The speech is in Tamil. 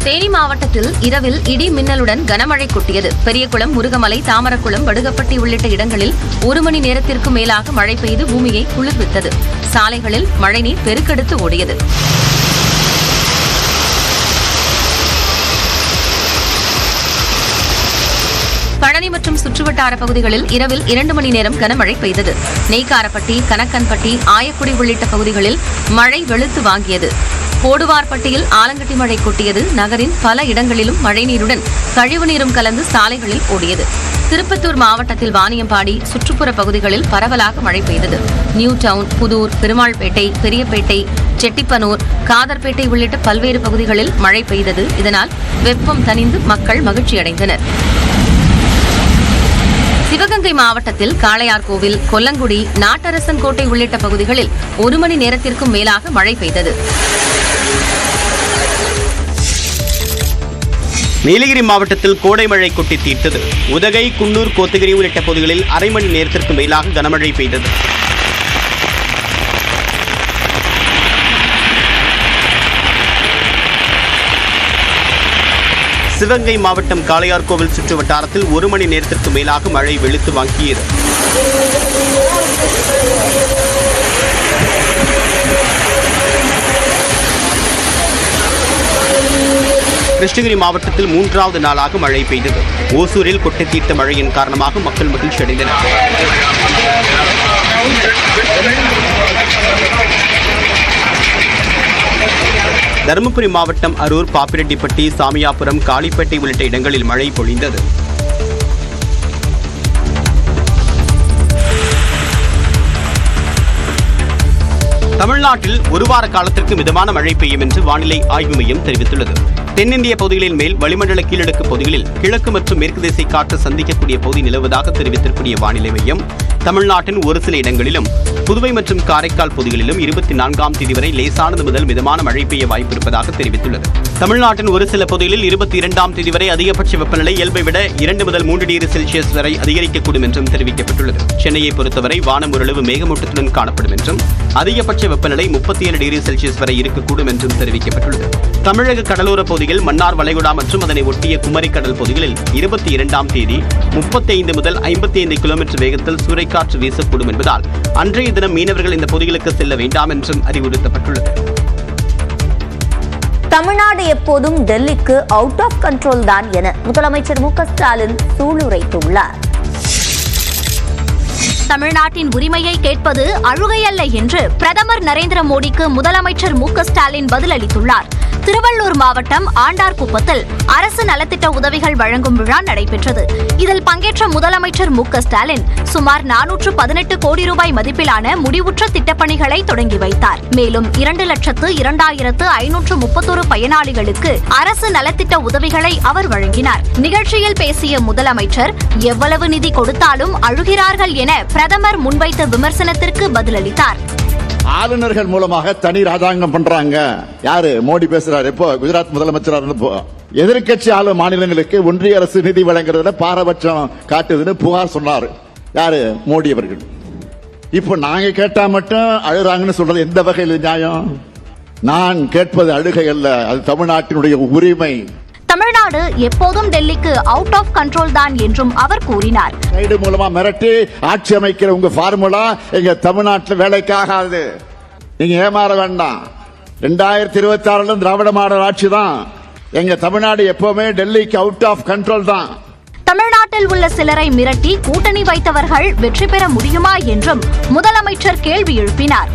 தேனி மாவட்டத்தில் இரவில் இடி மின்னலுடன் கனமழை கொட்டியது. பெரியகுளம், முருகமலை, தாமரக்குளம், வடுகப்பட்டி உள்ளிட்ட இடங்களில் 1 மணி நேரத்திற்கு மேலாக மழை பெய்து பூமியை குளிர்வித்தது. சாலைகளில் மழைநீர் பெருக்கெடுத்து ஓடியது. பழனி மற்றும் சுற்றுவட்டார பகுதிகளில் இரவில் 2 மணி நேரம் கனமழை பெய்தது. நெய்க்காரப்பட்டி, கனக்கன்பட்டி, ஆயக்குடி உள்ளிட்ட பகுதிகளில் மழை வெளுத்து வாங்கியது. போடுவார்பட்டியில் ஆலங்கட்டி மழை கொட்டியது. நகரின் பல இடங்களிலும் மழைநீருடன் கழிவுநீரும் கலந்து சாலைகளில் ஓடியது. திருப்பத்தூர் மாவட்டத்தில் வாணியம்பாடி, சுற்றுப்புற பகுதிகளில் பரவலாக மழை பெய்தது. நியூ டவுன், புதூர், பெருமாள்பேட்டை, பெரியப்பேட்டை, செட்டிப்பனூர், காதர்பேட்டை உள்ளிட்ட பல்வேறு பகுதிகளில் மழை பெய்தது. இதனால் வெப்பம் தணிந்து மக்கள் மகிழ்ச்சியடைந்தனர். சிவகங்கை மாவட்டத்தில் காளையார்கோவில், கொல்லங்குடி, நாட்டரசன்கோட்டை உள்ளிட்ட பகுதிகளில் 1 மணி நேரத்திற்கும் மேலாக மழை பெய்தது. நீலகிரி மாவட்டத்தில் கோடை மழை கொட்டி தீர்த்தது. உதகை, குன்னூர், கோத்தகிரி உள்ளிட்ட பகுதிகளில் அரை மணி நேரத்திற்கு மேலாக கனமழை பெய்தது. சிவகங்கை மாவட்டம் காளையார்கோவில் சுற்று வட்டாரத்தில் 1 மணி நேரத்திற்கு மேலாக மழை வெளுத்து வாங்கியது. கிருஷ்ணகிரி மாவட்டத்தில் 3வது நாளாக மழை பெய்தது. ஓசூரில் கொட்டி தீர்த்த மழையின் காரணமாக மக்கள் மகிழ்ச்சி அடைந்தனர். தருமபுரி மாவட்டம் அரூர், பாப்பிரெட்டிப்பட்டி, சாமியாபுரம், காளிப்பேட்டை உள்ளிட்ட இடங்களில் மழை பொழிந்தது. தமிழ்நாட்டில் 1 வார காலத்திற்கு மிதமான மழை பெய்யும் என்று வானிலை ஆய்வு மையம் தெரிவித்துள்ளது. தென்னிந்திய பகுதிகளின் மேல் வளிமண்டல கீழடுக்கு பகுதிகளில் கிழக்கு மற்றும் மேற்கு திசை காற்று சந்திக்கக்கூடிய பகுதி நிலவுவதாக தெரிவித்திருக்கூடிய வானிலை மையம் தமிழ்நாட்டின் ஒரு சில இடங்களிலும் புதுவை மற்றும் காரைக்கால் பகுதிகளிலும் 24ஆம் தேதி வரை லேசானது முதல் மிதமான மழை பெய்ய வாய்ப்பு இருப்பதாக தெரிவித்துள்ளது. தமிழ்நாட்டின் ஒரு சில பகுதிகளில் 22ஆம் தேதி வரை அதிகபட்ச வெப்பநிலை இயல்பை விட 2 முதல் 3 டிகிரி செல்சியஸ் வரை அதிகரிக்கக்கூடும் என்றும் தெரிவிக்கப்பட்டுள்ளது. சென்னையை பொறுத்தவரை வானம் ஓரளவு மேகமூட்டத்துடன் காணப்படும் என்றும் அதிகபட்ச வெப்பநிலை 37 டிகிரி செல்சியஸ் வரை இருக்கக்கூடும் என்றும் தெரிவிக்கப்பட்டுள்ளது. தமிழக கடலோர பகுதிகள், மன்னார் வளைகுடா மற்றும் அதனை ஒட்டிய குமரிக்கடல் பகுதிகளில் 22ஆம் தேதி 35 முதல் 55 கிலோமீட்டர் வேகத்தில் சூறைக்காற்று வீசக்கூடும் என்பதால் அன்றைய தினம் மீனவர்கள் இந்த பகுதிகளுக்கு செல்ல வேண்டாம் என்றும் அறிவுறுத்தப்பட்டுள்ளது. தமிழ்நாடு எப்போதும் டெல்லிக்கு அவுட் ஆஃப் கண்ட்ரோல் தான் என முதலமைச்சர் மு.க. ஸ்டாலின் சூளுரைத்துள்ளார். தமிழ்நாட்டின் உரிமையை கேட்பது அழுகையல்ல என்று பிரதமர் நரேந்திர மோடிக்கு முதலமைச்சர் மு.க. ஸ்டாலின் பதிலளித்துள்ளார். திருவள்ளூர் மாவட்டம் ஆண்டார்குப்பத்தில் அரசு நலத்திட்ட உதவிகள் வழங்கும் விழா நடைபெற்றது. இதில் பங்கேற்ற முதலமைச்சர் மு.க. ஸ்டாலின் சுமார் 418 கோடி ரூபாய் மதிப்பிலான முடிவுற்ற திட்டப்பணிகளை தொடங்கி வைத்தார். மேலும் 2,02,531 பயனாளிகளுக்கு அரசு நலத்திட்ட உதவிகளை அவர் வழங்கினார். நிகழ்ச்சியில் பேசிய முதலமைச்சர் எவ்வளவு நிதி கொடுத்தாலும் அழுகிறார்கள் என பிரதமர் முன்வைத்த விமர்சனத்திற்கு பதிலளித்தார். ஆளுநர்கள் மூலமாக தனி ராஜாங்கம் பண்றாங்க. யாரு? மோடி பேசுறாரு. இப்போ குஜராத் முதலமைச்சர் எதிர்கட்சி ஆளும் மாநிலங்களுக்கு ஒன்றிய அரசு நிதி வழங்குறதுல பாரபட்சம் காட்டுதுன்னு புகார் சொன்னாரு. யாரு? மோடி அவர்கள். இப்போ நாங்க கேட்டா மட்டும் அழுறாங்கன்னு சொல்றது எந்த வகையில் நியாயம்? நான் கேட்பது அழுகை அல்ல, அது தமிழ்நாட்டினுடைய உரிமை. தமிழ்நாடு எப்போதும் டெல்லிக்கு அவுட் ஆஃப் கண்ட்ரோல் தான் என்றும் அவர் கூறினார். கைடு மூலமா மிரட்டி ஆட்சி அமைக்கிற உங்க ஃபார்முலா எங்க தமிழ்நாட்டில் வேலைக்காகாது. நீங்க ஏமாற வேண்டாம். 2026 திராவிட மாடல் ஆட்சி தான். எங்க தமிழ்நாடு எப்பவுமே டெல்லிக்கு அவுட் ஆஃப் கண்ட்ரோல் தான். தமிழ்நாட்டில் உள்ள சிலரை மிரட்டி கூட்டணி வைத்தவர்கள் வெற்றி பெற முடியுமா என்றும் முதலமைச்சர் கேள்வி எழுப்பினார்.